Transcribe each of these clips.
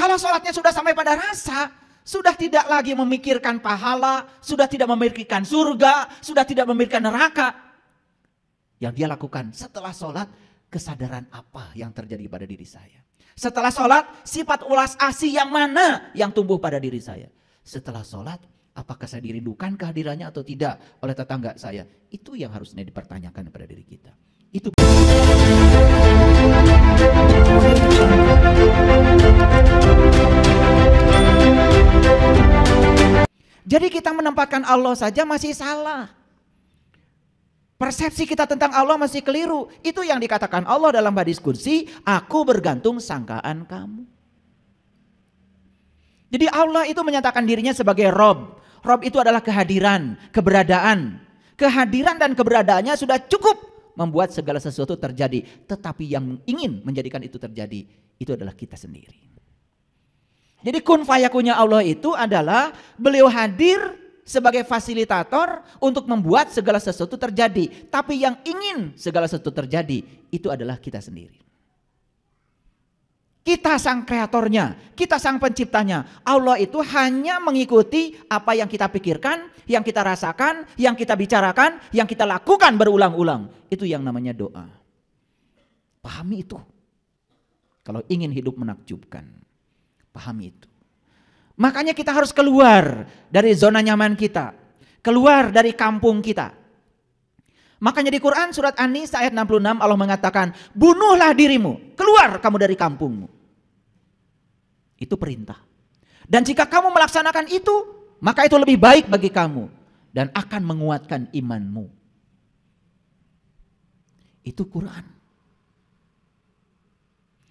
Kalau sholatnya sudah sampai pada rasa, sudah tidak lagi memikirkan pahala, sudah tidak memikirkan surga, sudah tidak memikirkan neraka. Yang dia lakukan setelah sholat, kesadaran apa yang terjadi pada diri saya. Setelah sholat, sifat ulas asih yang mana yang tumbuh pada diri saya. Setelah sholat, apakah saya dirindukan kehadirannya atau tidak oleh tetangga saya. Itu yang harusnya dipertanyakan pada diri kita. Itu. Jadi kita menempatkan Allah saja masih salah. Persepsi kita tentang Allah masih keliru. Itu yang dikatakan Allah dalam hadis qudsi, aku bergantung sangkaan kamu. Jadi Allah itu menyatakan dirinya sebagai Rob. Rob itu adalah kehadiran, keberadaan. Kehadiran dan keberadaannya sudah cukup membuat segala sesuatu terjadi. Tetapi yang ingin menjadikan itu terjadi, itu adalah kita sendiri. Jadi kun fayakunnya Allah itu adalah beliau hadir sebagai fasilitator untuk membuat segala sesuatu terjadi. Tapi yang ingin segala sesuatu terjadi itu adalah kita sendiri. Kita sang kreatornya, kita sang penciptanya. Allah itu hanya mengikuti apa yang kita pikirkan, yang kita rasakan, yang kita bicarakan, yang kita lakukan berulang-ulang. Itu yang namanya doa. Pahami itu. Kalau ingin hidup menakjubkan, pahami itu. Makanya kita harus keluar dari zona nyaman kita. Keluar dari kampung kita. Makanya di Quran surat An-Nisa ayat 66 Allah mengatakan, bunuhlah dirimu, keluar kamu dari kampungmu. Itu perintah. Dan jika kamu melaksanakan itu, maka itu lebih baik bagi kamu. Dan akan menguatkan imanmu. Itu Quran.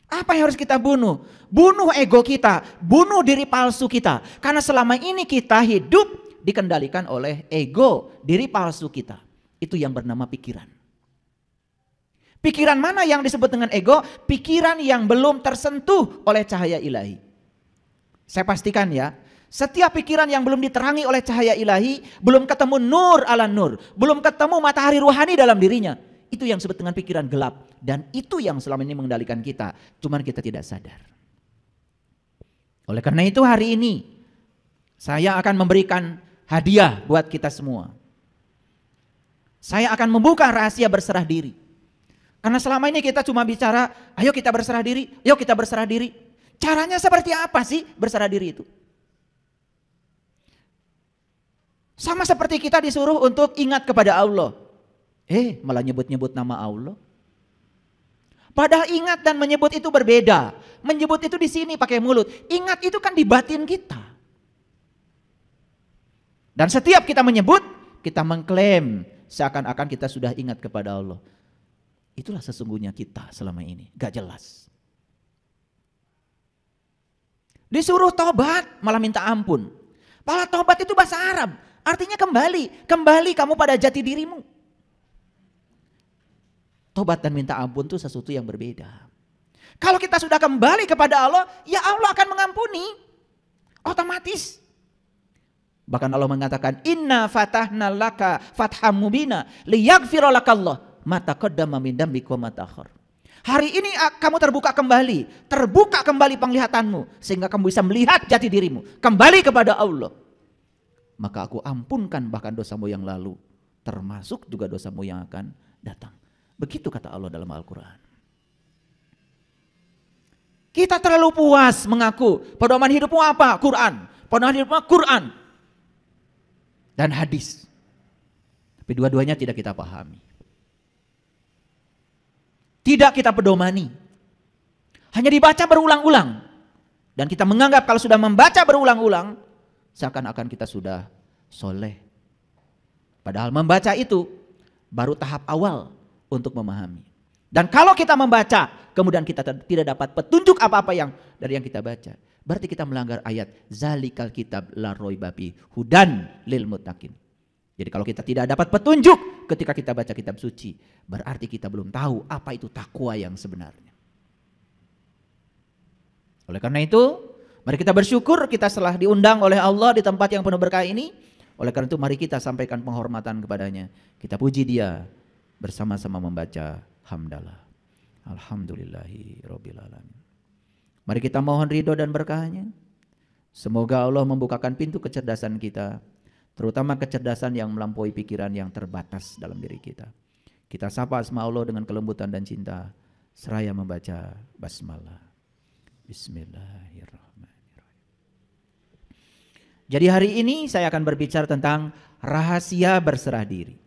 Apa yang harus kita bunuh? Bunuh ego kita, bunuh diri palsu kita. Karena selama ini kita hidup dikendalikan oleh ego, diri palsu kita. Itu yang bernama pikiran. Pikiran mana yang disebut dengan ego? Pikiran yang belum tersentuh oleh cahaya ilahi. Saya pastikan ya, setiap pikiran yang belum diterangi oleh cahaya ilahi, belum ketemu nur ala nur, belum ketemu matahari ruhani dalam dirinya. Itu yang disebut dengan pikiran gelap. Dan itu yang selama ini mengendalikan kita. Cuman kita tidak sadar. Oleh karena itu hari ini saya akan memberikan hadiah buat kita semua. Saya akan membuka rahasia berserah diri. Karena selama ini kita cuma bicara, ayo kita berserah diri, ayo kita berserah diri. Caranya seperti apa sih berserah diri itu? Sama seperti kita disuruh untuk ingat kepada Allah. Malah nyebut-nyebut nama Allah. Padahal ingat dan menyebut itu berbeda. Menyebut itu di sini pakai mulut. Ingat itu kan di batin kita. Dan setiap kita menyebut, kita mengklaim seakan-akan kita sudah ingat kepada Allah. Itulah sesungguhnya kita selama ini. Gak jelas. Disuruh tobat malah minta ampun. Padahal tobat itu bahasa Arab. Artinya kembali. Kembali kamu pada jati dirimu. Tobat dan minta ampun itu sesuatu yang berbeda. Kalau kita sudah kembali kepada Allah, ya Allah akan mengampuni. Otomatis. Bahkan Allah mengatakan, Inna fatahna laka fatham mubina liyaghfira lakallah ma taqaddama min dambika wa ma ta'akhkhar. Hari ini kamu terbuka kembali penglihatanmu sehingga kamu bisa melihat jati dirimu, kembali kepada Allah. Maka aku ampunkan bahkan dosamu yang lalu, termasuk juga dosamu yang akan datang. Begitu kata Allah dalam Al-Quran. Kita terlalu puas mengaku pedoman hidupmu apa? Quran. Pedoman hidupmu Quran dan hadis. Tapi dua-duanya tidak kita pahami. Tidak kita pedomani. Hanya dibaca berulang-ulang. Dan kita menganggap kalau sudah membaca berulang-ulang, seakan-akan kita sudah soleh. Padahal membaca itu baru tahap awal untuk memahami. Dan kalau kita membaca, kemudian kita tidak dapat petunjuk apa-apa dari yang kita baca, berarti kita melanggar ayat zalikal kitab la raiba fi hudan lil muttaqin. Jadi kalau kita tidak dapat petunjuk ketika kita baca kitab suci, berarti kita belum tahu apa itu takwa yang sebenarnya. Oleh karena itu, mari kita bersyukur kita telah diundang oleh Allah di tempat yang penuh berkah ini. Oleh karena itu mari kita sampaikan penghormatan kepadanya. Kita puji Dia bersama-sama membaca hamdalah. Alhamdulillahi rabbil alamin. Mari kita mohon ridho dan berkahnya. Semoga Allah membukakan pintu kecerdasan kita, terutama kecerdasan yang melampaui pikiran yang terbatas dalam diri kita. Kita sapa asma Allah dengan kelembutan dan cinta, seraya membaca basmalah. Bismillahirrahmanirrahim. Jadi hari ini saya akan berbicara tentang rahasia berserah diri.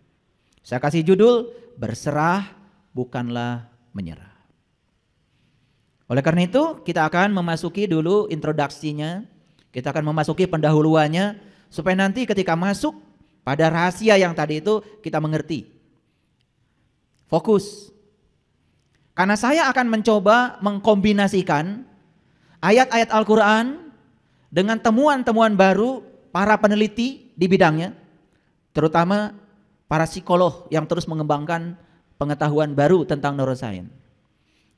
Saya kasih judul, berserah bukanlah menyerah. Oleh karena itu kita akan memasuki dulu introduksinya. Kita akan memasuki pendahuluannya supaya nanti ketika masuk pada rahasia yang tadi itu kita mengerti. Fokus. Karena saya akan mencoba mengkombinasikan ayat-ayat Al-Quran dengan temuan-temuan baru para peneliti di bidangnya, terutama para psikolog yang terus mengembangkan pengetahuan baru tentang neuroscience.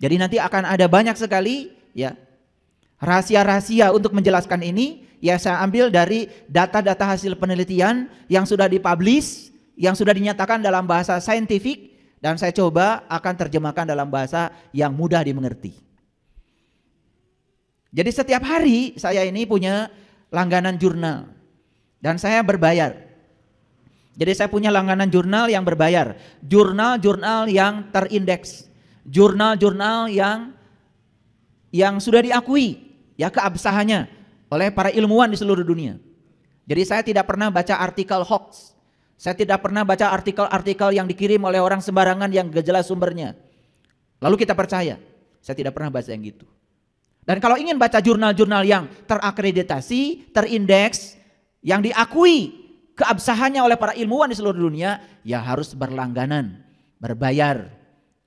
Jadi nanti akan ada banyak sekali ya rahasia-rahasia untuk menjelaskan ini. Ya saya ambil dari data-data hasil penelitian yang sudah dipublish, yang sudah dinyatakan dalam bahasa saintifik, dan saya coba akan terjemahkan dalam bahasa yang mudah dimengerti. Jadi setiap hari saya ini punya langganan jurnal dan saya berbayar. Jadi saya punya langganan jurnal yang berbayar, jurnal-jurnal yang terindeks, jurnal-jurnal yang sudah diakui ya keabsahannya oleh para ilmuwan di seluruh dunia. Jadi saya tidak pernah baca artikel hoax. Saya tidak pernah baca artikel-artikel yang dikirim oleh orang sembarangan yang gak jelas sumbernya. Lalu kita percaya. Saya tidak pernah baca yang gitu. Dan kalau ingin baca jurnal-jurnal yang terakreditasi, terindeks, yang diakui keabsahannya oleh para ilmuwan di seluruh dunia, ya harus berlangganan, berbayar.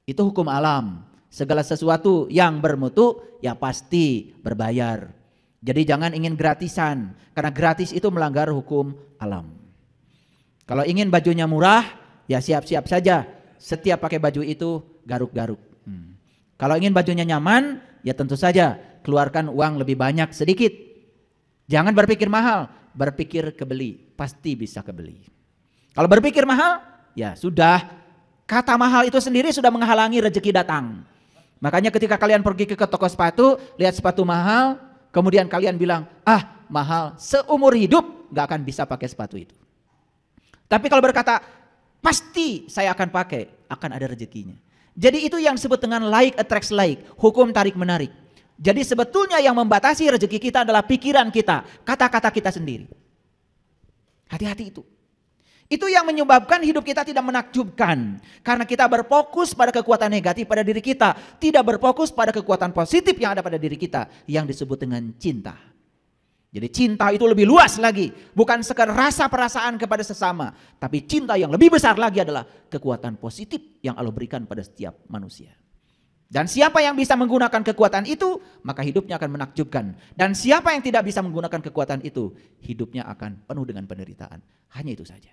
Itu hukum alam. Segala sesuatu yang bermutu ya pasti berbayar. Jadi jangan ingin gratisan, karena gratis itu melanggar hukum alam. Kalau ingin bajunya murah, ya siap-siap saja. Setiap pakai baju itu garuk-garuk. Kalau ingin bajunya nyaman, ya tentu saja keluarkan uang lebih banyak sedikit. Jangan berpikir mahal, berpikir kebeli, pasti bisa kebeli. Kalau berpikir mahal, ya sudah, kata mahal itu sendiri sudah menghalangi rezeki datang. Makanya ketika kalian pergi ke toko sepatu, lihat sepatu mahal, kemudian kalian bilang, mahal, seumur hidup gak akan bisa pakai sepatu itu. Tapi kalau berkata, pasti saya akan pakai, akan ada rezekinya. Jadi itu yang disebut dengan like attracts like, hukum tarik menarik. Jadi sebetulnya yang membatasi rezeki kita adalah pikiran kita, kata-kata kita sendiri. Hati-hati itu. Itu yang menyebabkan hidup kita tidak menakjubkan. Karena kita berfokus pada kekuatan negatif pada diri kita. Tidak berfokus pada kekuatan positif yang ada pada diri kita. Yang disebut dengan cinta. Jadi cinta itu lebih luas lagi. Bukan sekadar rasa perasaan kepada sesama. Tapi cinta yang lebih besar lagi adalah kekuatan positif yang Allah berikan pada setiap manusia. Dan siapa yang bisa menggunakan kekuatan itu, maka hidupnya akan menakjubkan. Dan siapa yang tidak bisa menggunakan kekuatan itu, hidupnya akan penuh dengan penderitaan. Hanya itu saja.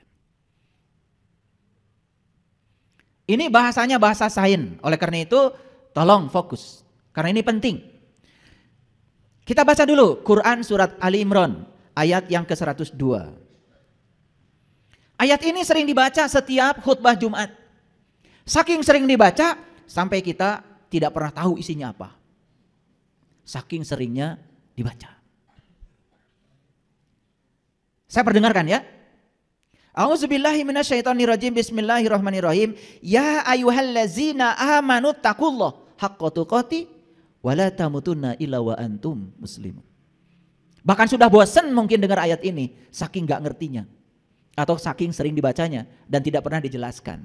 Ini bahasanya bahasa sains. Oleh karena itu tolong fokus. Karena ini penting. Kita baca dulu Quran surat Ali Imran ayat yang ke-102. Ayat ini sering dibaca setiap khutbah Jumat. Saking sering dibaca sampai kita tidak pernah tahu isinya apa. Saking seringnya dibaca. Saya perdengarkan ya. A'udzubillahi minasyaitonirrajim. Bismillahirrahmanirrahim. Ya ayyuhallazina amanu taqullaha haqqa tuqatih wa la tamutunna illa wa antum muslimun. Bahkan sudah bosan mungkin dengar ayat ini saking enggak ngertinya atau saking sering dibacanya dan tidak pernah dijelaskan.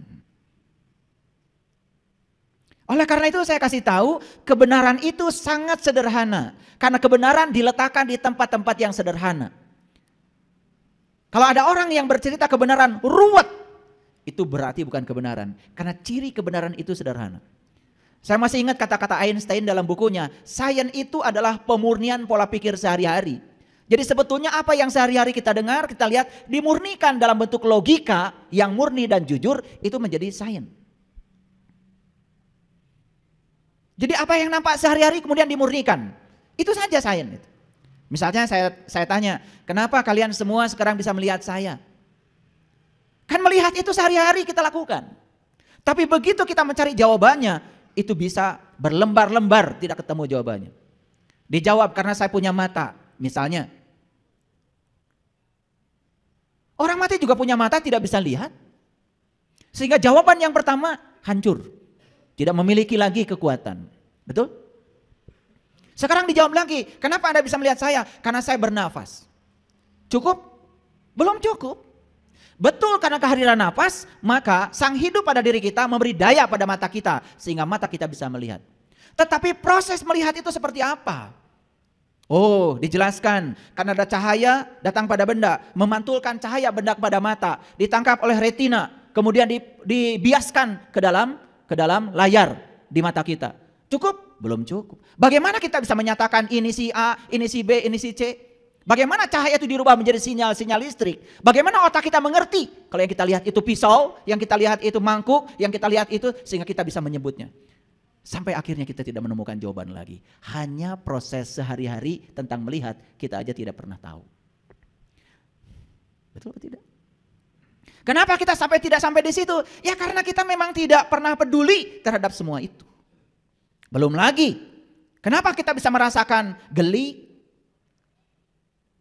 Oleh karena itu saya kasih tahu kebenaran itu sangat sederhana. Karena kebenaran diletakkan di tempat-tempat yang sederhana. Kalau ada orang yang bercerita kebenaran ruwet, itu berarti bukan kebenaran. Karena ciri kebenaran itu sederhana. Saya masih ingat kata-kata Einstein dalam bukunya, sains itu adalah pemurnian pola pikir sehari-hari. Jadi sebetulnya apa yang sehari-hari kita dengar, kita lihat dimurnikan dalam bentuk logika yang murni dan jujur, itu menjadi sains. Jadi apa yang nampak sehari-hari kemudian dimurnikan, itu saja sains. Misalnya saya tanya, kenapa kalian semua sekarang bisa melihat saya? Kan melihat itu sehari-hari kita lakukan. Tapi begitu kita mencari jawabannya, itu bisa berlembar-lembar tidak ketemu jawabannya. Dijawab karena saya punya mata, misalnya. Orang mati juga punya mata, tidak bisa lihat. Sehingga jawaban yang pertama hancur. Tidak memiliki lagi kekuatan. Betul? Sekarang dijawab lagi, kenapa Anda bisa melihat saya? Karena saya bernafas. Cukup? Belum cukup. Betul, karena kehadiran nafas, maka sang hidup pada diri kita memberi daya pada mata kita. Sehingga mata kita bisa melihat. Tetapi proses melihat itu seperti apa? Oh, dijelaskan. Karena ada cahaya datang pada benda. Memantulkan cahaya benda kepada mata. Ditangkap oleh retina. Kemudian dibiaskan ke dalam layar di mata kita. Cukup? Belum cukup. Bagaimana kita bisa menyatakan ini si A, ini si B, ini si C? Bagaimana cahaya itu dirubah menjadi sinyal listrik? Bagaimana otak kita mengerti? Kalau yang kita lihat itu pisau, yang kita lihat itu mangkuk, yang kita lihat itu sehingga kita bisa menyebutnya. Sampai akhirnya kita tidak menemukan jawaban lagi. Hanya proses sehari-hari tentang melihat kita aja tidak pernah tahu. Betul atau tidak? Kenapa kita tidak sampai di situ? Ya karena kita memang tidak pernah peduli terhadap semua itu. Belum lagi. Kenapa kita bisa merasakan geli?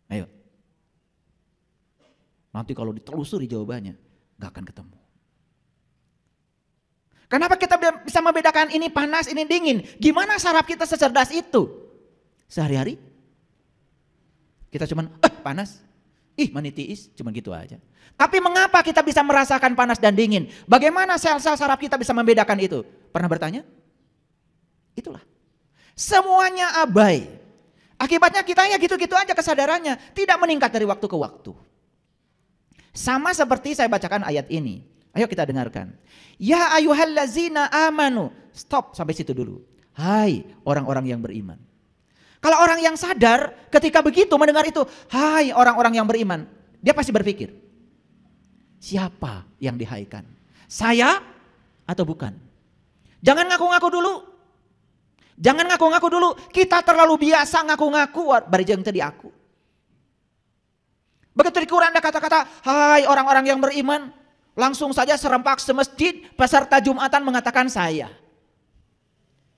Ayo. Nanti kalau ditelusuri jawabannya, gak akan ketemu. Kenapa kita bisa membedakan ini panas, ini dingin? Gimana saraf kita secerdas itu? Sehari-hari kita cuman panas, manitiis, cuman gitu aja. Tapi mengapa kita bisa merasakan panas dan dingin? Bagaimana sel-sel saraf kita bisa membedakan itu? Pernah bertanya? Itulah. Semuanya abai. Akibatnya kita ya gitu-gitu aja kesadarannya. Tidak meningkat dari waktu ke waktu. Sama seperti saya bacakan ayat ini. Ayo kita dengarkan. Ya ayyuhallazina amanu. Stop sampai situ dulu. Hai orang-orang yang beriman. Kalau orang yang sadar ketika begitu mendengar itu. Hai orang-orang yang beriman. Dia pasti berpikir. Siapa yang dihaikan? Saya atau bukan? Jangan ngaku-ngaku dulu. Jangan ngaku-ngaku dulu. Kita terlalu biasa ngaku-ngaku. Barijeng tadi aku. Begitu di Quran ada kata-kata. Hai orang-orang yang beriman. Langsung saja serempak semasjid. Peserta Jumatan mengatakan saya.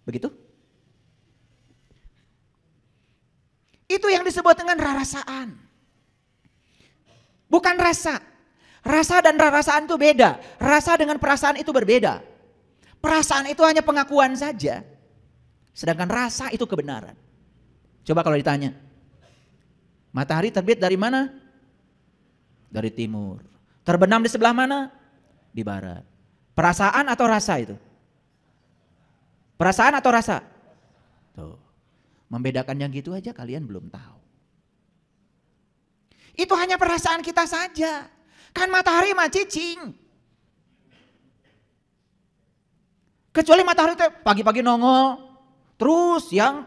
Begitu? Itu yang disebut dengan rarasaan. Bukan rasa. Rasa dan rarasaan itu beda. Rasa dengan perasaan itu berbeda. Perasaan itu hanya pengakuan saja. Sedangkan rasa itu kebenaran. Coba kalau ditanya. Matahari terbit dari mana? Dari timur. Terbenam di sebelah mana? Di barat. Perasaan atau rasa itu? Perasaan atau rasa? Tuh. Membedakan yang gitu aja kalian belum tahu. Itu hanya perasaan kita saja. Kan matahari mah cicing. Kecuali matahari itu pagi-pagi nongol. Terus yang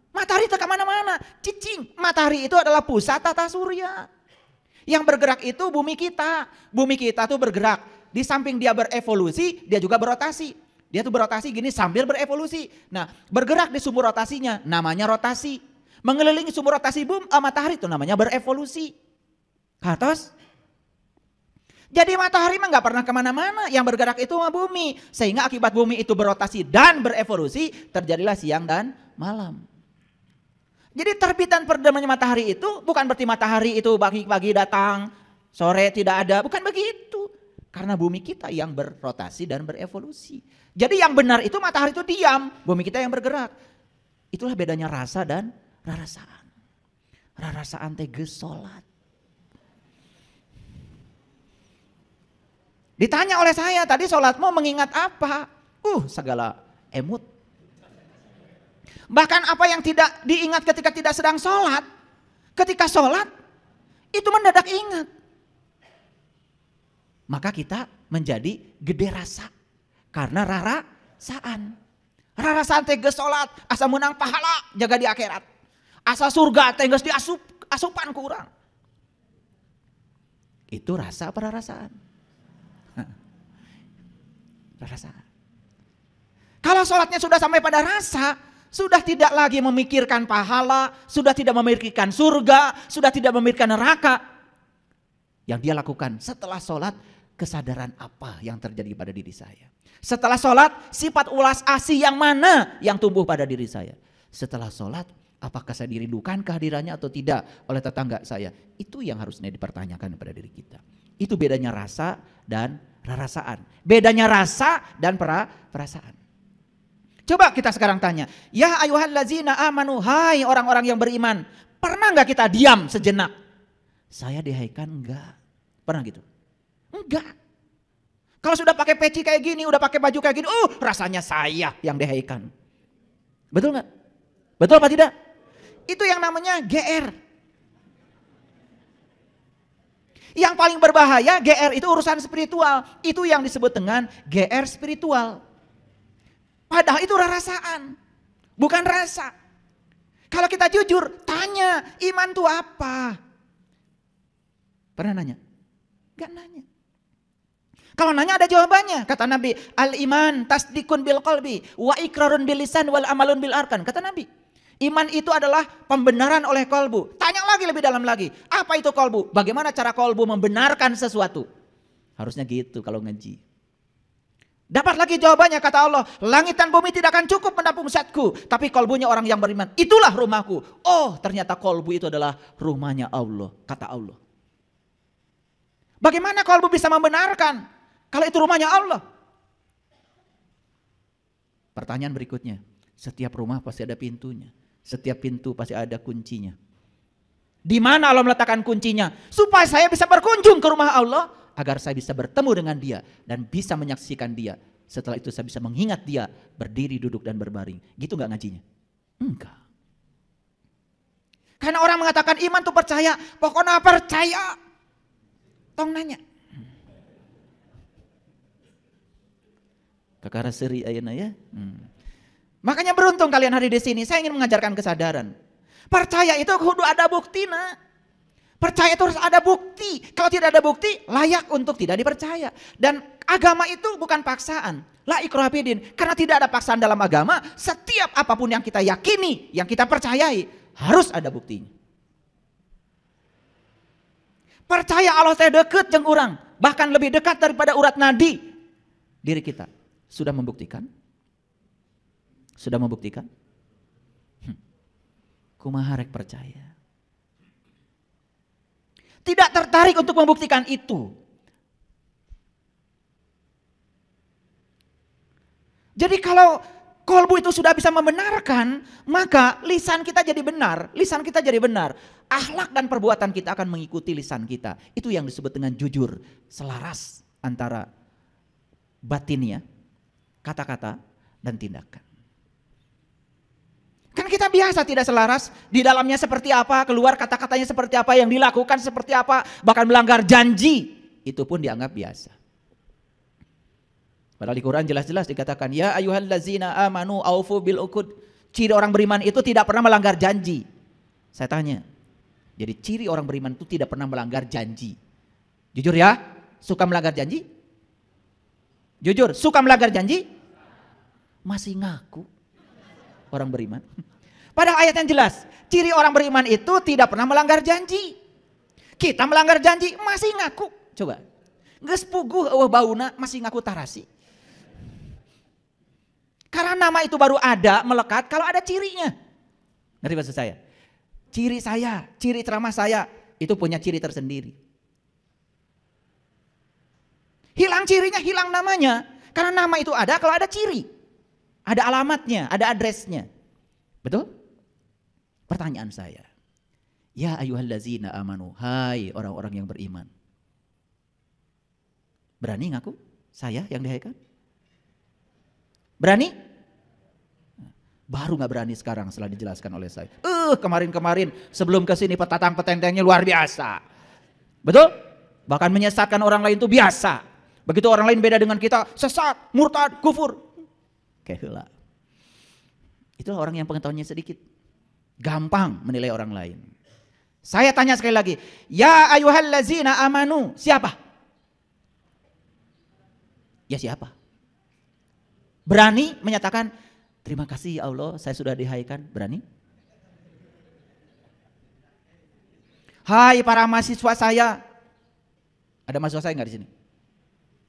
matahari itu kemana-mana. Cicing. Matahari itu adalah pusat tata surya. Yang bergerak itu bumi kita. Bumi kita tuh bergerak. Di samping dia berevolusi, dia juga berotasi. Dia tuh berotasi gini sambil berevolusi. Nah bergerak di sumber rotasinya namanya rotasi. Mengelilingi sumber rotasi matahari itu namanya berevolusi. Atas. Jadi matahari mah gak pernah kemana-mana. Yang bergerak itu mah bumi. Sehingga akibat bumi itu berotasi dan berevolusi. Terjadilah siang dan malam. Jadi terbitan perdamaian matahari itu bukan berarti matahari itu pagi-pagi datang. Sore tidak ada. Bukan begitu. Karena bumi kita yang berotasi dan berevolusi. Jadi yang benar itu matahari itu diam. Bumi kita yang bergerak. Itulah bedanya rasa dan rarasaan. Rarasaan teges sholat. Ditanya oleh saya tadi sholatmu mengingat apa? Segala emut. Bahkan apa yang tidak diingat ketika tidak sedang sholat. Ketika sholat itu mendadak ingat. Maka kita menjadi gede rasa. Karena rarasaan. Rarasaan teges sholat. Asa menang pahala jaga di akhirat. Asa surga teges asupan kurang. Itu rasa apa rarasaan? Rasa. Kalau sholatnya sudah sampai pada rasa, sudah tidak lagi memikirkan pahala, sudah tidak memikirkan surga, sudah tidak memikirkan neraka. Yang dia lakukan setelah sholat, kesadaran apa yang terjadi pada diri saya. Setelah sholat, sifat ulas asih yang mana yang tumbuh pada diri saya. Setelah sholat, Apakah saya dirindukan kehadirannya atau tidak oleh tetangga saya? Itu yang harusnya dipertanyakan kepada diri kita. Itu bedanya rasa dan perasaan. Bedanya rasa dan perasaan. Coba kita sekarang tanya, ya ayyuhallazina amanu, hai orang-orang yang beriman, pernah nggak kita diam sejenak? Saya dihaikan enggak? Pernah gitu? Enggak. Kalau sudah pakai peci kayak gini, udah pakai baju kayak gini, rasanya saya yang dihaikan. Betul nggak? Betul apa tidak? Itu yang namanya GR. Yang paling berbahaya GR itu urusan spiritual. Itu yang disebut dengan GR spiritual. Padahal itu rasaan, bukan rasa. Kalau kita jujur, tanya, iman itu apa? Pernah nanya? Gak nanya. Kalau nanya ada jawabannya. Kata Nabi, al-iman tasdikun bil qalbi wa ikrarun bil lisan wal amalun bil arkan. Kata Nabi, iman itu adalah pembenaran oleh kolbu. Tanya lagi lebih dalam lagi. Apa itu kolbu? Bagaimana cara kolbu membenarkan sesuatu? Harusnya gitu kalau ngaji. Dapat lagi jawabannya, kata Allah, langit dan bumi tidak akan cukup menampung zatku, tapi kolbunya orang yang beriman, itulah rumahku. Oh, ternyata kolbu itu adalah rumahnya Allah, kata Allah. Bagaimana kolbu bisa membenarkan kalau itu rumahnya Allah? Pertanyaan berikutnya, setiap rumah pasti ada pintunya. Setiap pintu pasti ada kuncinya. Di mana Allah meletakkan kuncinya? Supaya saya bisa berkunjung ke rumah Allah, agar saya bisa bertemu dengan Dia dan bisa menyaksikan Dia. Setelah itu saya bisa mengingat Dia berdiri, duduk dan berbaring. Gitu nggak ngajinya? Enggak. Karena orang mengatakan iman tuh percaya, pokoknya percaya. Tong nanya. Kakara seri ayeuna ya. Makanya beruntung kalian hari di sini. Saya ingin mengajarkan kesadaran. Percaya itu kudu ada buktina. Percaya itu harus ada bukti. Kalau tidak ada bukti, layak untuk tidak dipercaya. Dan agama itu bukan paksaan. La ikraha fiddin. Karena tidak ada paksaan dalam agama. Setiap apapun yang kita yakini, yang kita percayai, harus ada buktinya. Percaya Allah teh deket jeung urang, bahkan lebih dekat daripada urat nadi. Diri kita sudah membuktikan? Sudah membuktikan? Kumaha rek percaya. Tidak tertarik untuk membuktikan itu. Jadi kalau kolbu itu sudah bisa membenarkan, maka lisan kita jadi benar. Lisan kita jadi benar. Akhlak dan perbuatan kita akan mengikuti lisan kita. Itu yang disebut dengan jujur. Selaras antara batinnya, kata-kata dan tindakan. Kan kita biasa tidak selaras, di dalamnya seperti apa, keluar kata-katanya seperti apa, yang dilakukan seperti apa, bahkan melanggar janji, itu pun dianggap biasa. Padahal di Quran jelas-jelas dikatakan, ya ayyuhallazina amanu aufu bil uqud. Ciri orang beriman itu tidak pernah melanggar janji. Saya tanya, jadi ciri orang beriman itu tidak pernah melanggar janji. Jujur ya, suka melanggar janji? Jujur, suka melanggar janji? Masih ngaku orang beriman. Padahal ayat yang jelas, ciri orang beriman itu tidak pernah melanggar janji. Kita melanggar janji, masih ngaku. Coba, geus puguh eueuh bauna masih ngaku tarasi. Karena nama itu baru ada, melekat kalau ada cirinya. Ngerti maksud saya? Ciri saya, ciri ceramah saya, itu punya ciri tersendiri. Hilang cirinya, hilang namanya. Karena nama itu ada kalau ada ciri. Ada alamatnya, ada addressnya. Betul? Pertanyaan saya. Ya ayyuhallazina amanu. Hai orang-orang yang beriman. Berani ngaku? Saya yang dihaikan? Berani? Baru gak berani sekarang setelah dijelaskan oleh saya. Kemarin-kemarin sebelum kesini petatang petentengnya luar biasa. Betul? Bahkan menyesatkan orang lain itu biasa. Begitu orang lain beda dengan kita, sesat, murtad, kufur. Kayak itulah orang yang pengetahuannya sedikit. Gampang menilai orang lain. Saya tanya sekali lagi. Ya ayyuhallazina amanu. Siapa? Ya siapa? Berani menyatakan, terima kasih ya Allah saya sudah dihaikan. Berani? Hai para mahasiswa saya. Ada mahasiswa saya nggak di sini?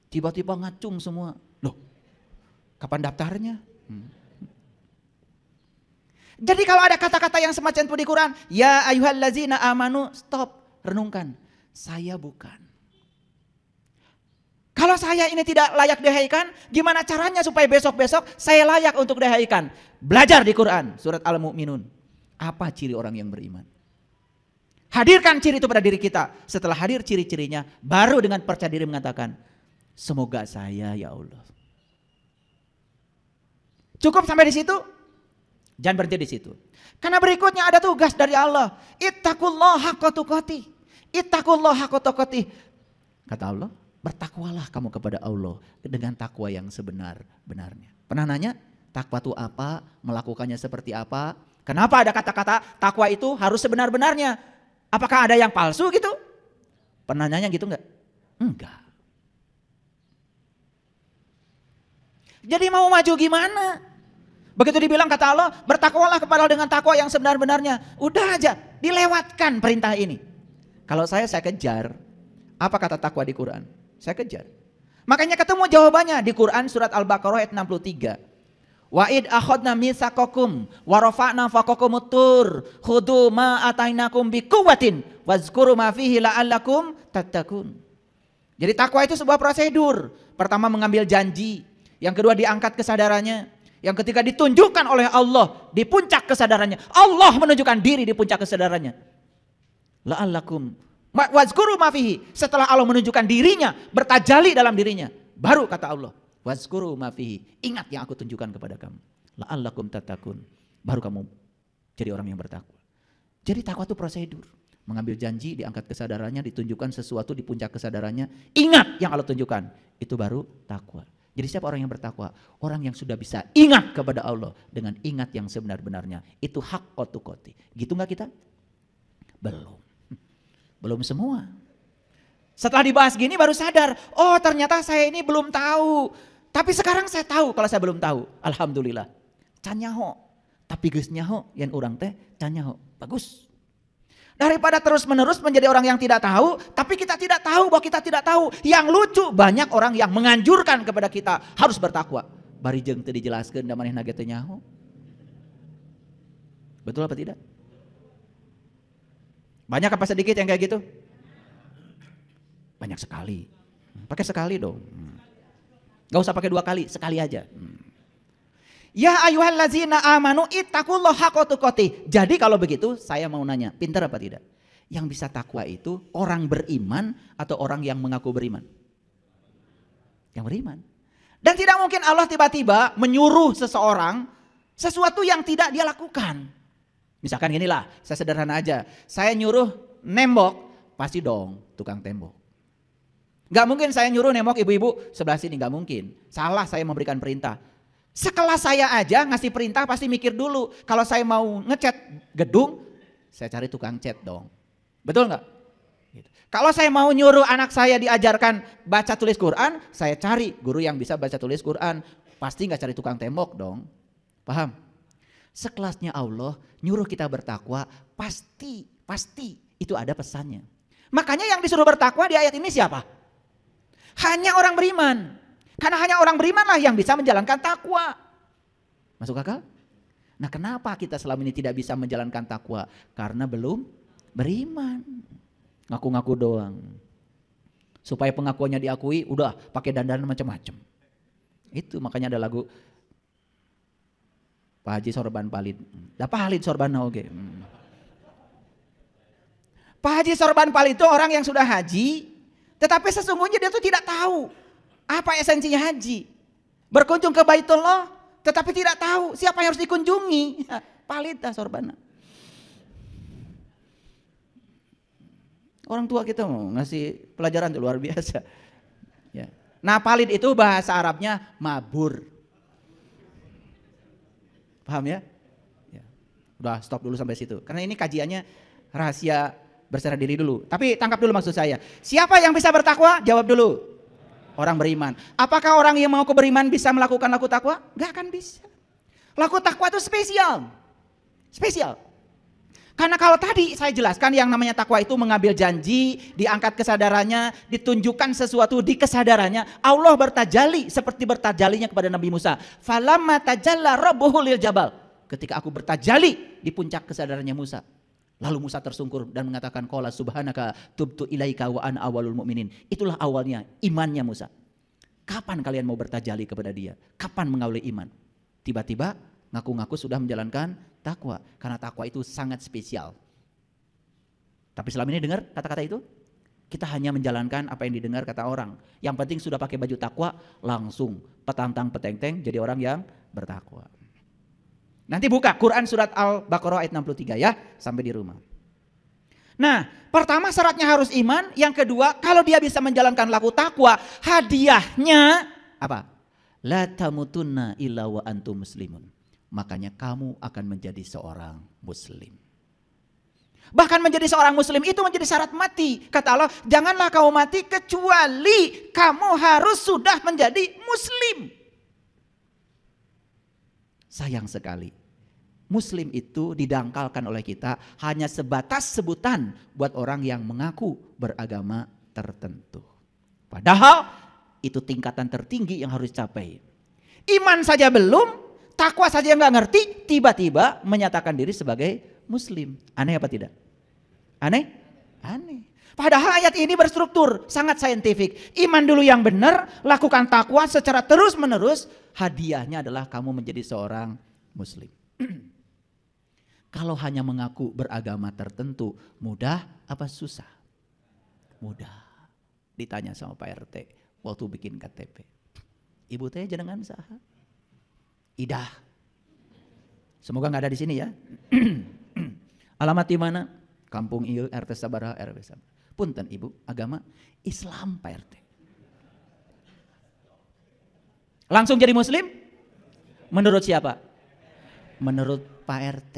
Tiba-tiba ngacung semua. Loh, kapan daftarnya? Jadi kalau ada kata-kata yang semacam itu di Quran, ya ayyuhallazina amanu, stop, renungkan. Saya bukan. Kalau saya ini tidak layak dihaikan, gimana caranya supaya besok-besok saya layak untuk dihaikan? Belajar di Quran, surat Al-Mu'minun. Apa ciri orang yang beriman? Hadirkan ciri itu pada diri kita. Setelah hadir ciri-cirinya, baru dengan percaya diri mengatakan, semoga saya ya Allah. Cukup sampai di situ? Jangan berhenti di situ. Karena berikutnya ada tugas dari Allah. Ittaqullaha haqqa tuqatih. Ittaqullaha haqqa tuqatih. Kata Allah, bertakwalah kamu kepada Allah dengan takwa yang sebenar-benarnya. Pernah nanya, takwa itu apa? Melakukannya seperti apa? Kenapa ada kata-kata takwa itu harus sebenar-benarnya? Apakah ada yang palsu gitu? Pernah nanya gitu enggak? Enggak. Jadi mau maju gimana? Begitu dibilang kata Allah, bertakwalah kepada Allah dengan takwa yang sebenar-benarnya. Udah aja, dilewatkan perintah ini. Kalau saya kejar. Apa kata takwa di Quran? Saya kejar. Makanya ketemu jawabannya di Quran surat Al-Baqarah ayat 63. Wa id akhadna mitsaqakum wa rafa'na fawqakumut tur khudhu ma atainakum biquwwatin wazkuru ma fihi la'allakum tattaqun. Jadi takwa itu sebuah prosedur. Pertama mengambil janji, yang kedua diangkat kesadarannya, yang ketiga ditunjukkan oleh Allah di puncak kesadarannya. Allah menunjukkan diri di puncak kesadarannya. La'allakum wazkuru ma fihi. Setelah Allah menunjukkan dirinya, bertajali dalam dirinya, baru kata Allah, wazkuru ma fihi. Ingat yang aku tunjukkan kepada kamu. La'allakum tattaqun. Baru kamu jadi orang yang bertakwa. Jadi takwa itu prosedur. Mengambil janji, diangkat kesadarannya, ditunjukkan sesuatu di puncak kesadarannya. Ingat yang Allah tunjukkan. Itu baru takwa. Jadi siapa orang yang bertakwa? Orang yang sudah bisa ingat kepada Allah dengan ingat yang sebenar-benarnya. Itu haqqa tuqatih. Gitu enggak kita? Belum. Belum semua. Setelah dibahas gini baru sadar, oh ternyata saya ini belum tahu. Tapi sekarang saya tahu kalau saya belum tahu. Alhamdulillah. Can nyaho. Tapi geus nyaho yen urang teh can nyaho. Bagus. Daripada terus-menerus menjadi orang yang tidak tahu, tapi kita tidak tahu bahwa kita tidak tahu. Yang lucu banyak orang yang menganjurkan kepada kita harus bertakwa. Bari jeung teu dijelaskeun da manehna ge teu nyaho. Betul apa tidak? Banyak apa sedikit yang kayak gitu? Banyak sekali. Pakai sekali dong. Gak usah pakai 2 kali, sekali aja. Ya ayyuhallazina amanu ittaqullaha haqqa tuqatih. Jadi kalau begitu saya mau nanya, pintar apa tidak? Yang bisa takwa itu orang beriman atau orang yang mengaku beriman? Yang beriman. Dan tidak mungkin Allah tiba-tiba menyuruh seseorang sesuatu yang tidak dia lakukan. Misalkan ginilah, saya sederhana aja. Saya nyuruh nembok, pasti dong tukang tembok. Gak mungkin saya nyuruh nembok ibu-ibu sebelah sini, gak mungkin. Salah saya memberikan perintah. Sekelas saya aja ngasih perintah pasti mikir dulu. Kalau saya mau ngecat gedung, saya cari tukang cat dong. Betul nggak? Gitu. Kalau saya mau nyuruh anak saya diajarkan baca tulis Quran, saya cari guru yang bisa baca tulis Quran. Pasti nggak cari tukang tembok dong. Paham? Sekelasnya Allah nyuruh kita bertakwa, pasti itu ada pesannya. Makanya yang disuruh bertakwa di ayat ini siapa? Hanya orang beriman. Karena hanya orang berimanlah yang bisa menjalankan takwa. Masuk akal? Nah kenapa kita selama ini tidak bisa menjalankan takwa? Karena belum beriman. Ngaku-ngaku doang. Supaya pengakuannya diakui udah pakai dandan macam-macam. Itu makanya ada lagu Pak Haji Sorban Palid. Dah Palid Sorban oke. Pak Haji Sorban Palid itu orang yang sudah haji. Tetapi sesungguhnya dia tuh tidak tahu. Apa esensinya haji? Berkunjung ke Baitullah tetapi tidak tahu siapa yang harus dikunjungi. Palid dah sorbana. Orang tua kita mau ngasih pelajaran itu luar biasa. Ya. Nah palid itu bahasa Arabnya mabur. Paham ya? Ya? Udah stop dulu sampai situ. Karena ini kajiannya rahasia berserah diri dulu. Tapi tangkap dulu maksud saya. Siapa yang bisa bertakwa? Jawab dulu. Orang beriman. Apakah orang yang mau beriman bisa melakukan laku takwa? Gak akan bisa. Laku takwa itu spesial. Spesial. Karena kalau tadi saya jelaskan yang namanya takwa itu mengambil janji, diangkat kesadarannya, ditunjukkan sesuatu di kesadarannya. Allah bertajali seperti bertajalinya kepada Nabi Musa. Falamma tajalla rabbuhu lil jabal. ketika aku bertajali di puncak kesadarannya Musa. Lalu Musa tersungkur dan mengatakan, qala subhanaka tubtu ilaika wa ana awwalul mu'minin. Itulah awalnya imannya Musa. Kapan kalian mau bertajali kepada dia? Kapan mengawali iman? Tiba-tiba ngaku-ngaku sudah menjalankan takwa. Karena takwa itu sangat spesial. Tapi selama ini dengar kata-kata itu? Kita hanya menjalankan apa yang didengar kata orang. Yang penting sudah pakai baju takwa, langsung petantang petenteng jadi orang yang bertakwa. Nanti buka Quran surat Al-Baqarah ayat 63 ya, sampai di rumah. Nah, pertama syaratnya harus iman, yang kedua kalau dia bisa menjalankan laku takwa, hadiahnya apa? La tamutunna illa wa antum muslimun. Makanya kamu akan menjadi seorang muslim. Bahkan menjadi seorang muslim itu menjadi syarat mati. Kata Allah, janganlah kau mati kecuali kamu harus sudah menjadi muslim. Sayang sekali, muslim itu didangkalkan oleh kita hanya sebatas sebutan buat orang yang mengaku beragama tertentu. Padahal itu tingkatan tertinggi yang harus dicapai. Iman saja belum, takwa saja nggak ngerti, tiba-tiba menyatakan diri sebagai muslim. Aneh apa tidak? Aneh? Aneh. Padahal ayat ini berstruktur, sangat saintifik. Iman dulu yang benar, lakukan takwa secara terus menerus. Hadiahnya adalah kamu menjadi seorang muslim. Kalau hanya mengaku beragama tertentu, mudah apa susah? Mudah. Ditanya sama Pak RT waktu bikin KTP. Ibu teh jenengan saha? Idah. Semoga nggak ada di sini ya. Alamat di mana? Kampung ieu RT sabaraha RW sabaraha. Punten ibu, agama Islam Pak RT. Langsung jadi muslim? Menurut siapa? Menurut Pak RT.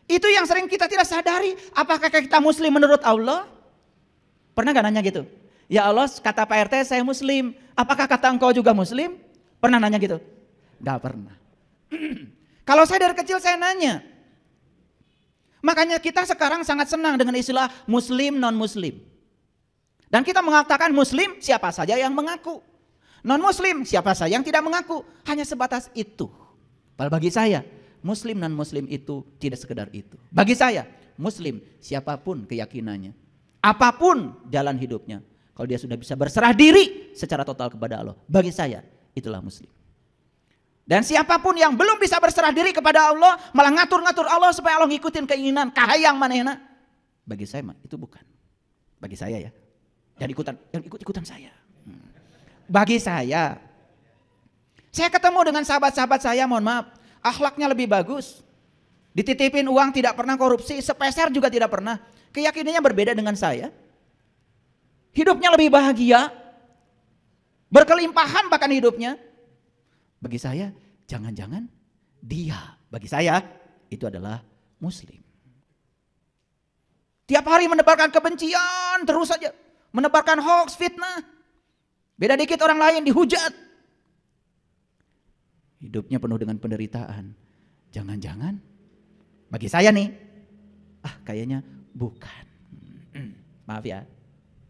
Itu yang sering kita tidak sadari. Apakah kita muslim menurut Allah? Pernah gak nanya gitu? Ya Allah, kata Pak RT saya muslim. Apakah kata engkau juga muslim? Pernah nanya gitu? Gak pernah. Kalau saya dari kecil saya nanya. Makanya kita sekarang sangat senang dengan istilah muslim non muslim. Dan kita mengatakan muslim siapa saja yang mengaku. Non muslim siapa saja yang tidak mengaku. Hanya sebatas itu. Padahal bagi saya muslim non muslim itu tidak sekedar itu. Bagi saya muslim siapapun keyakinannya. Apapun jalan hidupnya. Kalau dia sudah bisa berserah diri secara total kepada Allah. Bagi saya itulah muslim. Dan siapapun yang belum bisa berserah diri kepada Allah, malah ngatur-ngatur Allah supaya Allah ngikutin keinginan kahayang manehna. Bagi saya mah itu bukan. Bagi saya ya. Jangan ikut-ikutan saya. Bagi saya ketemu dengan sahabat-sahabat saya, mohon maaf, akhlaknya lebih bagus. Dititipin uang tidak pernah korupsi, sepeser juga tidak pernah. Keyakinannya berbeda dengan saya. Hidupnya lebih bahagia. Berkelimpahan bahkan hidupnya. Bagi saya, jangan-jangan dia, bagi saya, itu adalah muslim. Tiap hari menebarkan kebencian, terus saja. Menebarkan hoax, fitnah. Beda dikit orang lain dihujat. Hidupnya penuh dengan penderitaan. Jangan-jangan, bagi saya nih, kayaknya bukan. Maaf ya.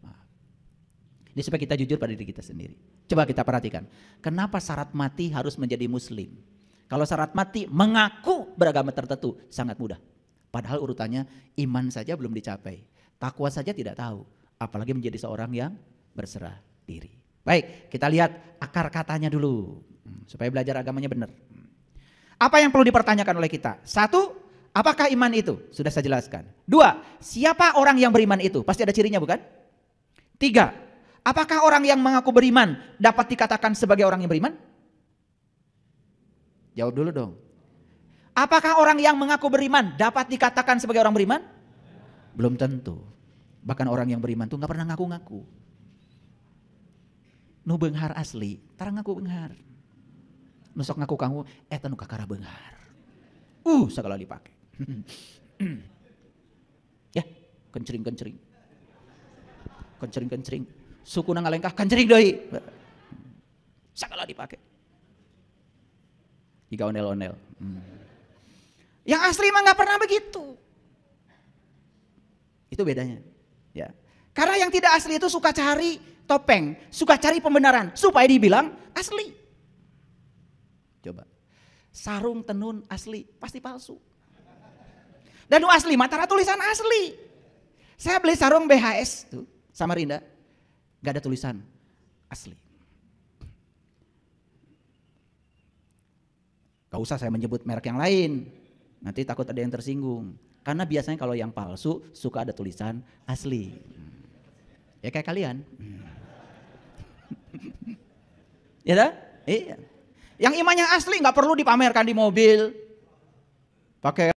Maaf. Ini supaya kita jujur pada diri kita sendiri. Coba kita perhatikan, kenapa syarat mati harus menjadi muslim? Kalau syarat mati mengaku beragama tertentu sangat mudah. Padahal urutannya iman saja belum dicapai. Takwa saja tidak tahu. Apalagi menjadi seorang yang berserah diri. Baik, kita lihat akar katanya dulu. Supaya belajar agamanya benar. Apa yang perlu dipertanyakan oleh kita? Satu, apakah iman itu? Sudah saya jelaskan. Dua, siapa orang yang beriman itu? Pasti ada cirinya bukan? Tiga, apakah orang yang mengaku beriman dapat dikatakan sebagai orang yang beriman? Jawab dulu dong. Apakah orang yang mengaku beriman dapat dikatakan sebagai orang beriman? Belum tentu. Bahkan orang yang beriman itu gak pernah ngaku-ngaku. Nu beunghar asli, tarang ngaku beunghar. Nu sok ngaku kamu, eta nu kakara beunghar. Segala dipake. Ya, kencering-kencering. Kencering-kencering. Suku na ngalengkah kencering deui. Sagala dipake. Jika ondel-ondel. Yang asli mah nggak pernah begitu. Itu bedanya. Ya. Karena yang tidak asli itu suka cari topeng, suka cari pembenaran supaya dibilang asli. Coba. sarung tenun asli, pasti palsu. Dan asli, matara tulisan asli. Saya beli sarung BHS tuh, Samarinda, gak ada tulisan asli. Gak usah saya menyebut merek yang lain, nanti takut ada yang tersinggung. Karena biasanya kalau yang palsu suka ada tulisan asli. Ya kayak kalian. Ya dah? Iya. Yang imannya asli nggak perlu dipamerkan di mobil. Pakai